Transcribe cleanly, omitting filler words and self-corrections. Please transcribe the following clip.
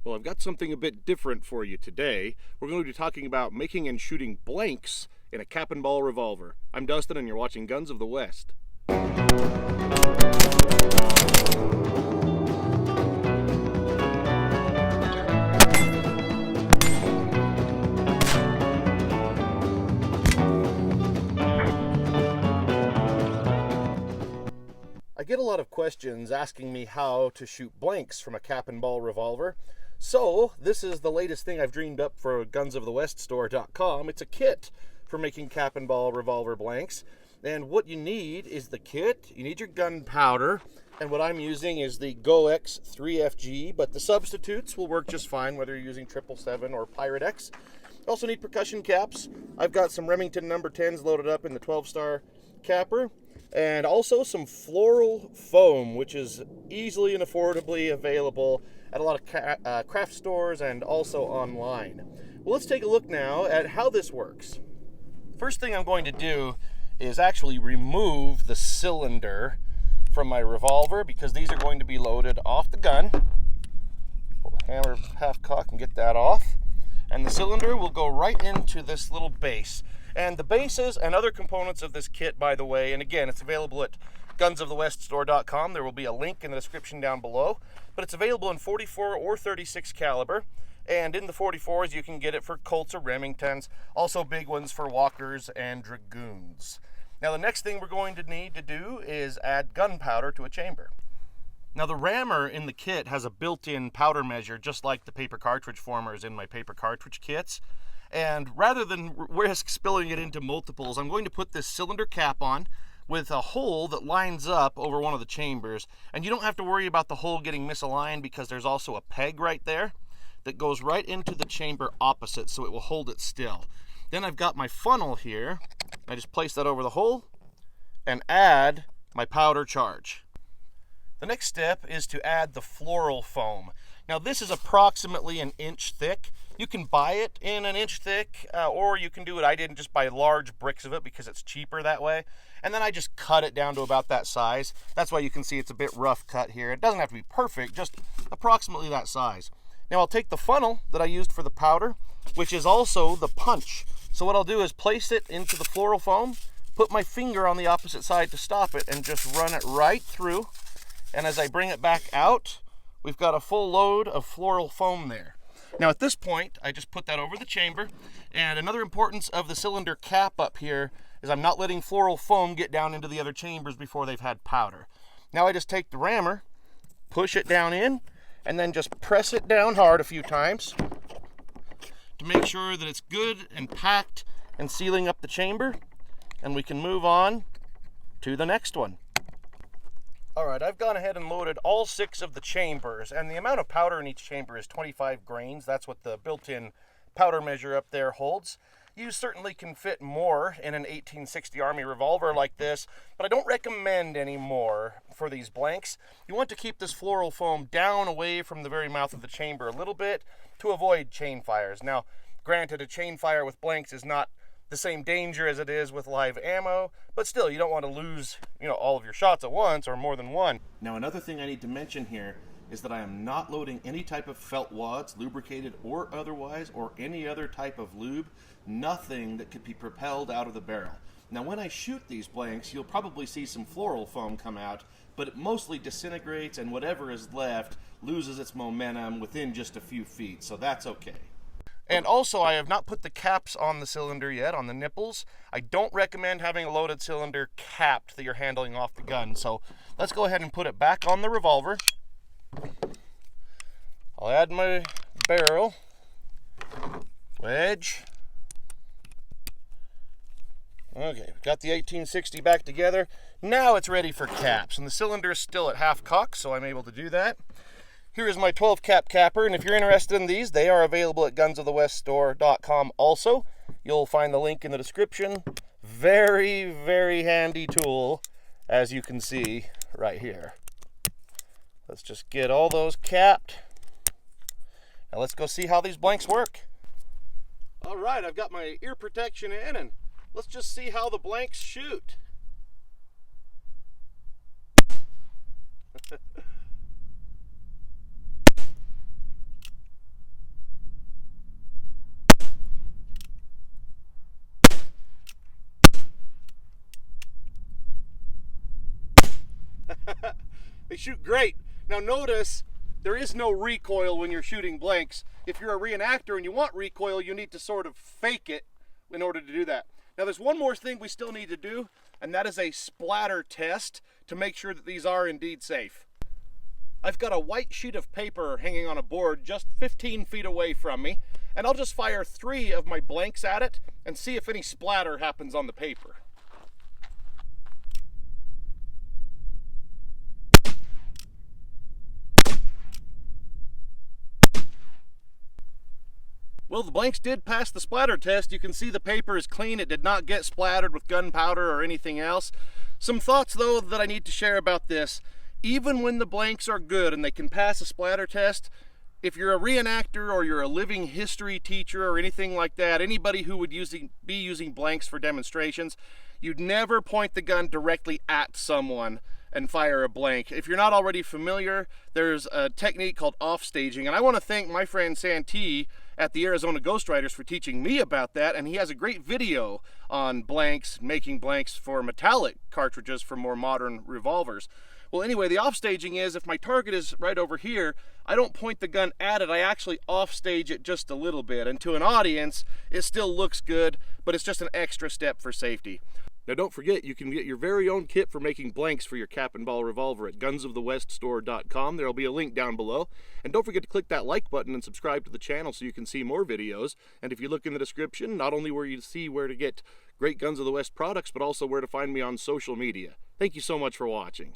Well, I've got something a bit different for you today. We're going to be talking about making and shooting blanks in a cap and ball revolver. I'm Dustin and you're watching Guns of the West. I get a lot of questions asking me how to shoot blanks from a cap and ball revolver. So this is the latest thing I've dreamed up for gunsofttheweststore.com. It's a kit for making cap and ball revolver blanks. And what you need is the kit, you need your gunpowder, and what I'm using is the GoX 3FG, but the substitutes will work just fine whether you're using 777 or Pirate X. You also need percussion caps. I've got some Remington number 10s loaded up in the 12-star capper, and also some floral foam, which is easily and affordably available at a lot of craft stores and also online. Well, let's take a look now at how this works. First thing I'm going to do is actually remove the cylinder from my revolver because these are going to be loaded off the gun. Pull the hammer half cock and get that off. And the cylinder will go right into this little base. And the bases and other components of this kit, by the way, and again, it's available at gunsofttheweststore.com. There will be a link in the description down below. But it's available in 44 or 36 caliber. And in the 44s, you can get it for Colts or Remingtons. Also big ones for Walkers and Dragoons. Now, the next thing we're going to need to do is add gunpowder to a chamber. Now, the rammer in the kit has a built-in powder measure, just like the paper cartridge formers in my paper cartridge kits. And rather than risk spilling it into multiples, I'm going to put this cylinder cap on with a hole that lines up over one of the chambers. And you don't have to worry about the hole getting misaligned because there's also a peg right there that goes right into the chamber opposite, so it will hold it still. Then I've got my funnel here. I just place that over the hole and add my powder charge. The next step is to add the floral foam. Now this is approximately an inch thick. You can buy it in an inch thick, or you can do it, I didn't, just buy large bricks of it because it's cheaper that way. And then I just cut it down to about that size. That's why you can see it's a bit rough cut here. It doesn't have to be perfect, just approximately that size. Now I'll take the funnel that I used for the powder, which is also the punch. So what I'll do is place it into the floral foam, put my finger on the opposite side to stop it, and just run it right through. And as I bring it back out, we've got a full load of floral foam there. Now at this point, I just put that over the chamber. And another importance of the cylinder cap up here is I'm not letting floral foam get down into the other chambers before they've had powder. Now I just take the rammer, push it down in, and then just press it down hard a few times to make sure that it's good and packed and sealing up the chamber. And we can move on to the next one. All right, I've gone ahead and loaded all 6 of the chambers, and the amount of powder in each chamber is 25 grains. That's what the built-in powder measure up there holds. You certainly can fit more in an 1860 Army revolver like this, but I don't recommend any more for these blanks. You want to keep this floral foam down away from the very mouth of the chamber a little bit to avoid chain fires. Now, granted, a chain fire with blanks is not the same danger as it is with live ammo, but still, you don't want to lose, all of your shots at once or more than one. Now, another thing I need to mention here is that I am not loading any type of felt wads, lubricated or otherwise, or any other type of lube, nothing that could be propelled out of the barrel. Now, when I shoot these blanks, you'll probably see some floral foam come out, but it mostly disintegrates, and whatever is left loses its momentum within just a few feet, so that's okay. And also, I have not put the caps on the cylinder yet, on the nipples. I don't recommend having a loaded cylinder capped that you're handling off the gun. So let's go ahead and put it back on the revolver. I'll add my barrel, wedge. Okay, we've got the 1860 back together. Now it's ready for caps, and the cylinder is still at half cock, so I'm able to do that. Here is my 12 cap capper, and if you're interested in these, they are available at gunsofttheweststore.com also. You'll find the link in the description. Very, very handy tool, as you can see right here. Let's just get all those capped. Now let's go see how these blanks work. All right, I've got my ear protection in, and let's just see how the blanks shoot. They shoot great. Now notice, there is no recoil when you're shooting blanks. If you're a reenactor and you want recoil, you need to sort of fake it in order to do that. Now there's one more thing we still need to do, and that is a splatter test to make sure that these are indeed safe. I've got a white sheet of paper hanging on a board just 15 feet away from me, and I'll just fire 3 of my blanks at it and see if any splatter happens on the paper. Well, the blanks did pass the splatter test. You can see the paper is clean. It did not get splattered with gunpowder or anything else. Some thoughts, though, that I need to share about this. Even when the blanks are good and they can pass a splatter test, if you're a reenactor or you're a living history teacher or anything like that, anybody who would be using blanks for demonstrations, you'd never point the gun directly at someone and fire a blank. If you're not already familiar, there's a technique called off-staging, and I want to thank my friend Santee at the Arizona Ghost Riders for teaching me about that, and he has a great video on blanks, making blanks for metallic cartridges for more modern revolvers. Well, anyway, the off-staging is if my target is right over here, I don't point the gun at it, I actually off-stage it just a little bit, and to an audience, it still looks good, but it's just an extra step for safety. Now don't forget, you can get your very own kit for making blanks for your cap and ball revolver at gunsoftheweststore.com. There'll be a link down below. And don't forget to click that like button and subscribe to the channel so you can see more videos. And if you look in the description, not only will you see where to get great Guns of the West products, but also where to find me on social media. Thank you so much for watching.